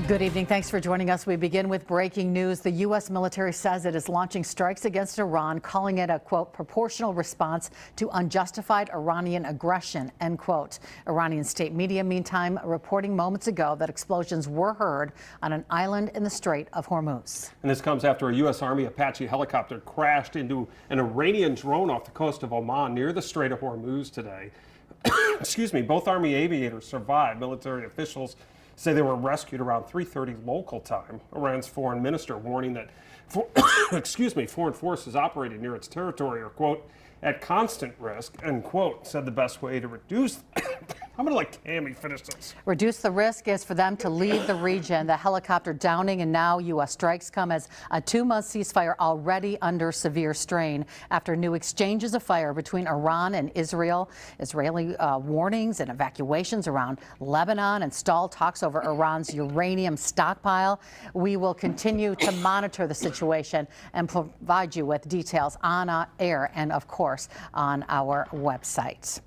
Good evening. Thanks for joining us. We begin with breaking news. The U.S. military says it is launching strikes against Iran, calling it a, quote, proportional response to unjustified Iranian aggression, end quote. Iranian state media, meantime, reporting moments ago that explosions were heard on an island in the Strait of Hormuz. And this comes after a U.S. Army Apache helicopter crashed into an Iranian drone off the coast of Oman near the Strait of Hormuz today. Excuse me, both Army aviators survived. Military officials say they were rescued around 3:30 local time. Iran's foreign minister warning that foreign forces operating near its territory are, quote, at constant risk, end quote, said the best way to reduce I'm gonna let Tammy finish this. Reduce the risk is for them to leave the region. The helicopter downing and now U.S. strikes come as a 2-month ceasefire already under severe strain after new exchanges of fire between Iran and Israel. Israeli warnings and evacuations around Lebanon and stalled talks over Iran's uranium stockpile. We will continue to monitor the situation and provide you with details on air and, of course, on our website.